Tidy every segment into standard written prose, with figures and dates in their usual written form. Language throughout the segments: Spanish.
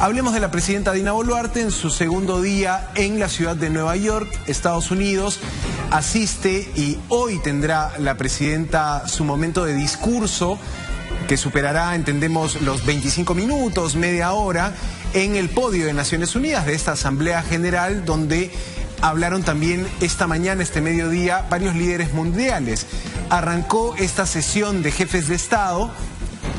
Hablemos de la presidenta Dina Boluarte en su segundo día en la ciudad de Nueva York, Estados Unidos. Asiste y hoy tendrá la presidenta su momento de discurso que superará, entendemos, los 25 minutos, media hora, en el podio de Naciones Unidas de esta Asamblea General, donde hablaron también esta mañana, este mediodía, varios líderes mundiales. Arrancó esta sesión de jefes de Estado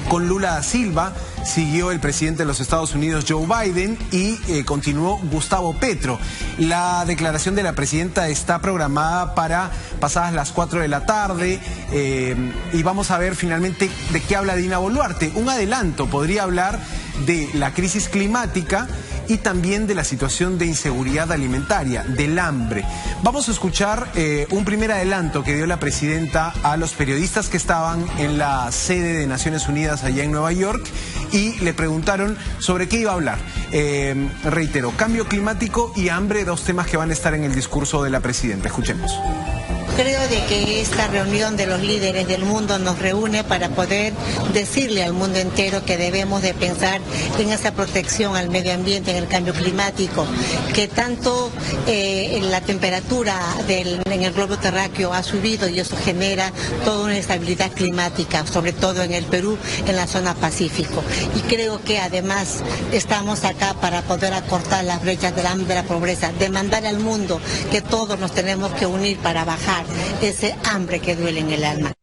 con Lula da Silva, siguió el presidente de los Estados Unidos, Joe Biden, y continuó Gustavo Petro. La declaración de la presidenta está programada para pasadas las 4 de la tarde y vamos a ver finalmente de qué habla Dina Boluarte. Un adelanto, podría hablar de la crisis climática y también de la situación de inseguridad alimentaria, del hambre. Vamos a escuchar un primer adelanto que dio la presidenta a los periodistas que estaban en la sede de Naciones Unidas allá en Nueva York y le preguntaron sobre qué iba a hablar. Reitero, cambio climático y hambre, dos temas que van a estar en el discurso de la presidenta. Escuchemos. Creo de que esta reunión de los líderes del mundo nos reúne para poder decirle al mundo entero que debemos de pensar en esa protección al medio ambiente, en el cambio climático, que tanto la temperatura en el globo terráqueo ha subido y eso genera toda una inestabilidad climática, sobre todo en el Perú, en la zona Pacífico. Y creo que además estamos acá para poder acortar las brechas del hambre, de la pobreza, demandar al mundo que todos nos tenemos que unir para bajar ese hambre que duele en el alma.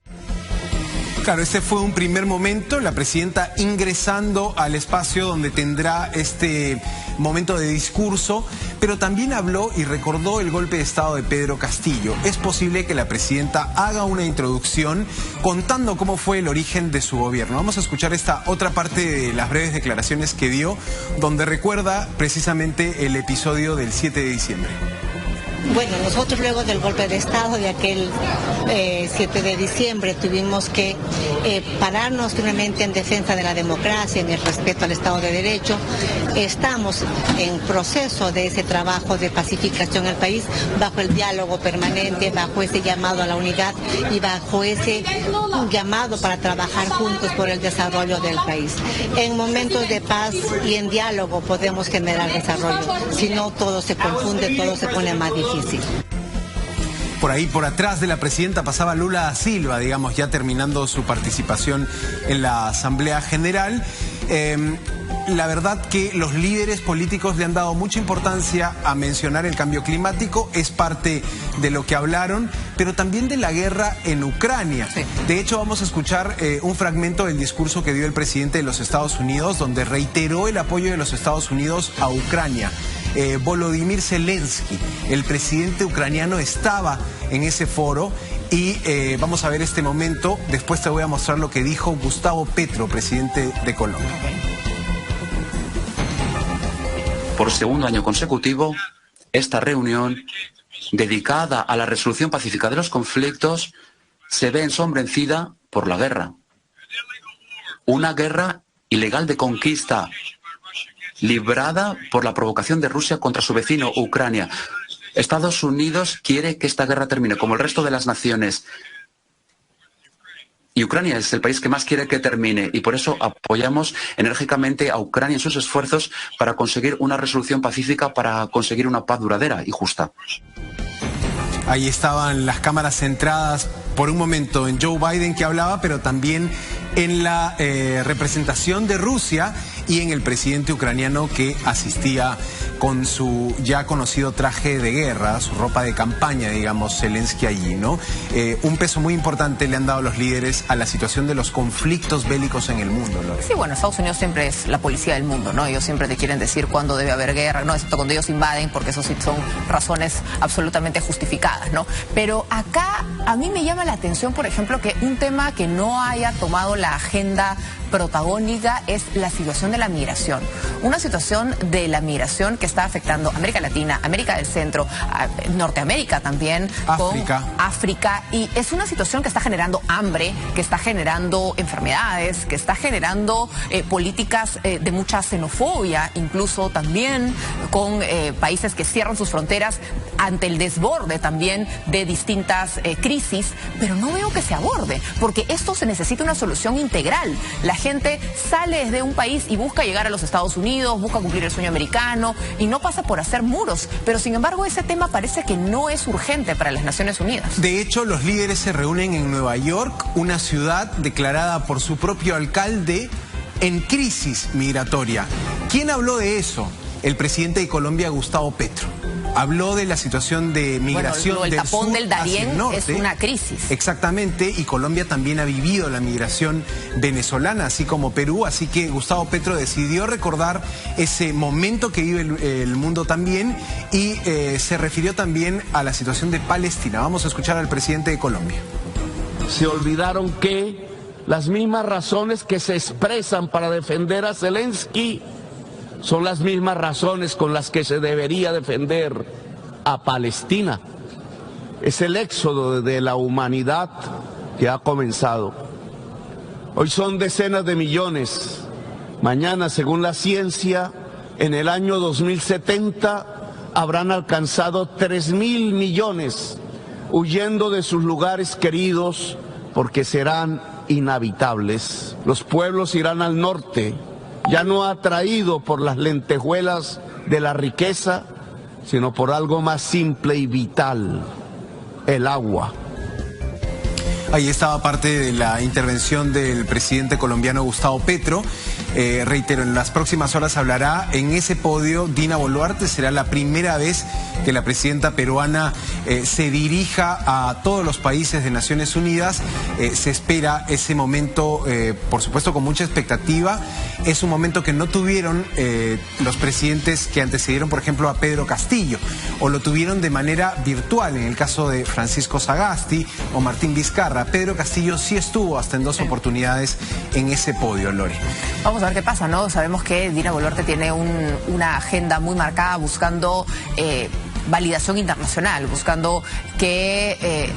Claro, este fue un primer momento, la presidenta ingresando al espacio donde tendrá este momento de discurso, pero también habló y recordó el golpe de Estado de Pedro Castillo. Es posible que la presidenta haga una introducción contando cómo fue el origen de su gobierno. Vamos a escuchar esta otra parte de las breves declaraciones que dio, donde recuerda precisamente el episodio del 7 de diciembre. Bueno, nosotros luego del golpe de Estado de aquel 7 de diciembre tuvimos que pararnos firmemente en defensa de la democracia, en el respeto al Estado de Derecho. Estamos en proceso de ese trabajo de pacificación del país, bajo el diálogo permanente, bajo ese llamado a la unidad y bajo ese llamado para trabajar juntos por el desarrollo del país. En momentos de paz y en diálogo podemos generar desarrollo, si no todo se confunde, todo se pone más difícil. Por ahí, por atrás de la presidenta pasaba Lula da Silva, digamos, ya terminando su participación en la Asamblea General. La verdad que los líderes políticos le han dado mucha importancia a mencionar el cambio climático, es parte de lo que hablaron, pero también de la guerra en Ucrania. Sí. De hecho, vamos a escuchar un fragmento del discurso que dio el presidente de los Estados Unidos, donde reiteró el apoyo de los Estados Unidos a Ucrania. Volodymyr Zelensky, el presidente ucraniano, estaba en ese foro y vamos a ver este momento. Después te voy a mostrar lo que dijo Gustavo Petro, presidente de Colombia. Por segundo año consecutivo, esta reunión dedicada a la resolución pacífica de los conflictos se ve ensombrecida por la guerra. Una guerra ilegal de conquista, librada por la provocación de Rusia contra su vecino Ucrania. Estados Unidos quiere que esta guerra termine, como el resto de las naciones. Y Ucrania es el país que más quiere que termine, y por eso apoyamos enérgicamente a Ucrania en sus esfuerzos para conseguir una resolución pacífica, para conseguir una paz duradera y justa. Ahí estaban las cámaras centradas por un momento en Joe Biden, que hablaba, pero también en la representación de Rusia y en el presidente ucraniano que asistía con su ya conocido traje de guerra, su ropa de campaña, digamos, Zelensky allí, ¿no? Un peso muy importante le han dado los líderes a la situación de los conflictos bélicos en el mundo, ¿no? Sí, bueno, Estados Unidos siempre es la policía del mundo, ¿no? Ellos siempre te quieren decir cuándo debe haber guerra, ¿no? Excepto cuando ellos invaden, porque eso sí son razones absolutamente justificadas, ¿no? Pero acá a mí me llama la atención, por ejemplo, que un tema que no haya tomado la agenda protagónica es la situación de la migración. Una situación de la migración que está afectando a América Latina, América del Centro, Norteamérica también, África, y es una situación que está generando hambre, que está generando enfermedades, que está generando políticas de mucha xenofobia, incluso también con países que cierran sus fronteras ante el desborde también de distintas crisis, pero no veo que se aborde, porque esto se necesita una solución integral. La gente sale desde un país y busca llegar a los Estados Unidos, busca cumplir el sueño americano y no pasa por hacer muros. Pero sin embargo ese tema parece que no es urgente para las Naciones Unidas. De hecho, los líderes se reúnen en Nueva York, una ciudad declarada por su propio alcalde en crisis migratoria. ¿Quién habló de eso? El presidente de Colombia, Gustavo Petro. Habló de la situación de migración el del tapón sur del Darién hacia el norte. Es una crisis. Exactamente, y Colombia también ha vivido la migración venezolana, así como Perú, así que Gustavo Petro decidió recordar ese momento que vive el mundo también y se refirió también a la situación de Palestina. Vamos a escuchar al presidente de Colombia. Se olvidaron que las mismas razones que se expresan para defender a Zelensky son las mismas razones con las que se debería defender a Palestina. Es el éxodo de la humanidad que ha comenzado. Hoy son decenas de millones. Mañana, según la ciencia, en el año 2070 habrán alcanzado 3.000 millones huyendo de sus lugares queridos porque serán inhabitables. Los pueblos irán al norte, ya no atraído por las lentejuelas de la riqueza, sino por algo más simple y vital, el agua. Ahí estaba parte de la intervención del presidente colombiano Gustavo Petro. Reitero, en las próximas horas hablará en ese podio Dina Boluarte. Será la primera vez que la presidenta peruana se dirija a todos los países de Naciones Unidas. Se espera ese momento, por supuesto, con mucha expectativa. Es un momento que no tuvieron los presidentes que antecedieron, por ejemplo, a Pedro Castillo, o lo tuvieron de manera virtual, en el caso de Francisco Sagasti o Martín Vizcarra. Pedro Castillo sí estuvo hasta en 2 oportunidades en ese podio, Lore. Vamos a ver qué pasa, ¿no? Sabemos que Dina Boluarte tiene una agenda muy marcada buscando validación internacional, buscando que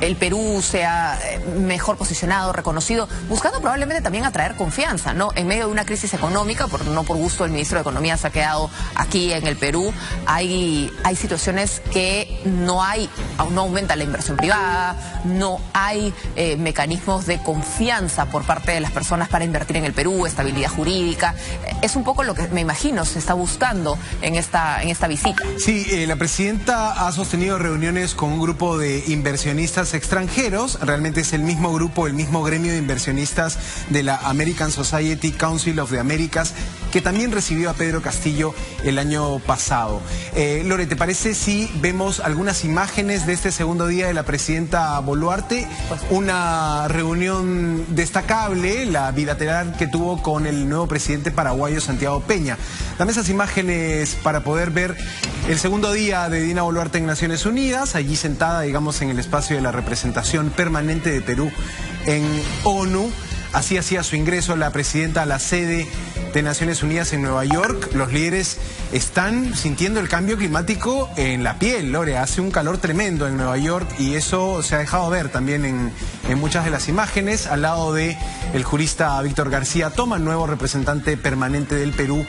el Perú sea mejor posicionado, reconocido, buscando probablemente también atraer confianza, ¿no? En medio de una crisis económica, no por gusto el ministro de Economía se ha quedado aquí en el Perú, hay situaciones que no aumenta la inversión privada, no hay mecanismos de confianza por parte de las personas para invertir en el Perú, estabilidad jurídica. Es un poco lo que me imagino se está buscando en esta visita. Sí, la presidenta ha sostenido reuniones con un grupo de inversionistas extranjeros. Realmente es el mismo grupo, el mismo gremio de inversionistas de la American Society Council of the Americas, que también recibió a Pedro Castillo el año pasado. Lore, ¿te parece si vemos algunas imágenes de este segundo día de la presidenta Boluarte? Una reunión destacable, la bilateral que tuvo con el nuevo presidente paraguayo Santiago Peña. Dame esas imágenes para poder ver el segundo día de Dina Boluarte en Naciones Unidas, allí sentada, digamos, en el espacio de la representación permanente de Perú en ONU. Así hacía su ingreso la presidenta a la sede de Naciones Unidas en Nueva York. Los líderes están sintiendo el cambio climático en la piel, Lore. Hace un calor tremendo en Nueva York y eso se ha dejado ver también en muchas de las imágenes. Al lado de el jurista Víctor García Toma, nuevo representante permanente del Perú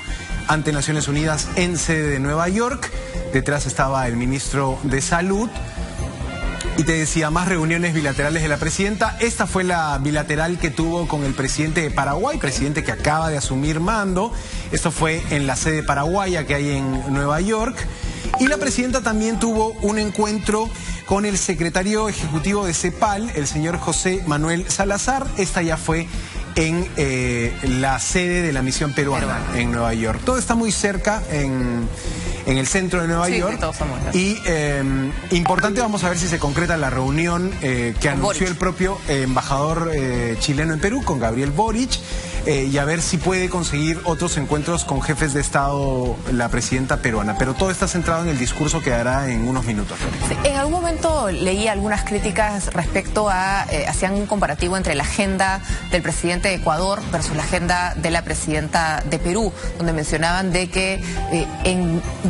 ante Naciones Unidas en sede de Nueva York. Detrás estaba el ministro de Salud. Y te decía, más reuniones bilaterales de la presidenta. Esta fue la bilateral que tuvo con el presidente de Paraguay, presidente que acaba de asumir mando. Esto fue en la sede paraguaya que hay en Nueva York. Y la presidenta también tuvo un encuentro con el secretario ejecutivo de CEPAL, el señor José Manuel Salazar. Esta ya fue en la sede de la misión peruana en Nueva York. Todo está muy cerca en el centro de Nueva York. Y importante, vamos a ver si se concreta la reunión que anunció el propio embajador chileno en Perú con Gabriel Boric, y a ver si puede conseguir otros encuentros con jefes de Estado la presidenta peruana. Pero todo está centrado en el discurso que dará en unos minutos. Sí, en algún momento leí algunas críticas respecto hacían un comparativo entre la agenda del presidente de Ecuador versus la agenda de la presidenta de Perú, donde mencionaban de que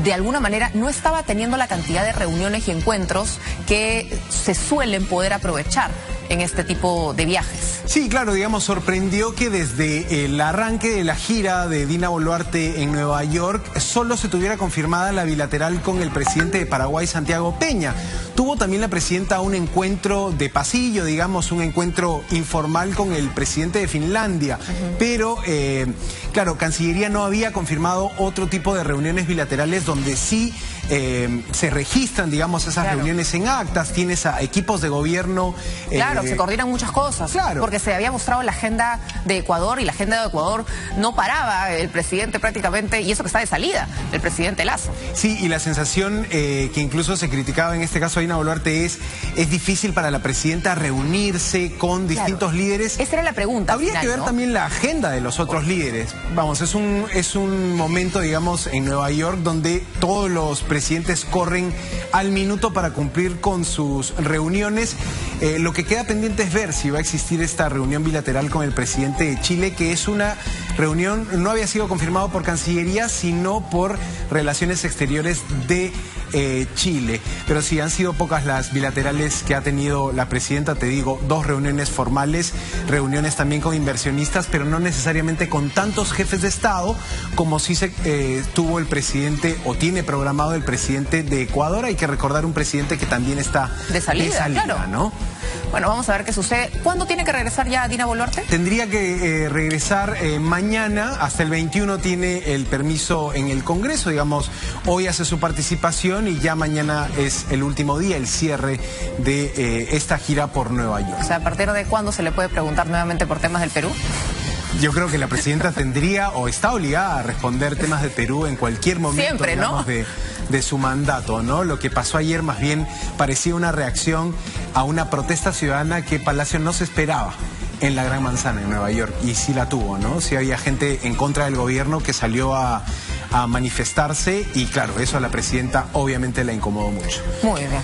de alguna manera no estaba teniendo la cantidad de reuniones y encuentros que se suelen poder aprovechar en este tipo de viajes. Sí, claro, digamos, sorprendió que desde el arranque de la gira de Dina Boluarte en Nueva York solo se tuviera confirmada la bilateral con el presidente de Paraguay, Santiago Peña. Tuvo también la presidenta un encuentro de pasillo, digamos, un encuentro informal con el presidente de Finlandia, pero claro, Cancillería no había confirmado otro tipo de reuniones bilaterales donde sí se registran, digamos, esas reuniones en actas, tienes a equipos de gobierno. Claro, se coordinan muchas cosas, porque se había mostrado la agenda de Ecuador y la agenda de Ecuador no paraba, el presidente prácticamente, y eso que está de salida, el presidente Lasso. Sí, y la sensación que incluso se criticaba en este caso a Dina Boluarte es difícil para la presidenta reunirse con distintos líderes. Esa era la pregunta. Habría que ver también la agenda de los otros líderes. Vamos, es un momento, digamos, en Nueva York donde todos los presidentes corren al minuto para cumplir con sus reuniones. Lo que queda pendiente es ver si va a existir esta reunión bilateral con el presidente de Chile, que es una reunión, no había sido confirmado por Cancillería, sino por Relaciones Exteriores de Chile. Pero sí, han sido pocas las bilaterales que ha tenido la presidenta, te digo, 2 reuniones formales, reuniones también con inversionistas, pero no necesariamente con tantos jefes de Estado como sí tuvo el presidente, o tiene programado el presidente de Ecuador. Hay que recordar un presidente que también está de salida, claro, ¿no? Bueno, vamos a ver qué sucede. ¿Cuándo tiene que regresar ya Dina Boluarte? Tendría que regresar mañana, hasta el 21 tiene el permiso en el Congreso, digamos, hoy hace su participación y ya mañana es el último día, el cierre de esta gira por Nueva York. O sea, ¿a partir de cuándo se le puede preguntar nuevamente por temas del Perú? Yo creo que la presidenta tendría o está obligada a responder temas de Perú en cualquier momento. Siempre, digamos, ¿no? de su mandato, ¿no? Lo que pasó ayer más bien parecía una reacción a una protesta ciudadana que Palacio no se esperaba en la Gran Manzana, en Nueva York, y sí la tuvo, ¿no? Sí había gente en contra del gobierno que salió a manifestarse y claro, eso a la presidenta obviamente la incomodó mucho. Muy bien.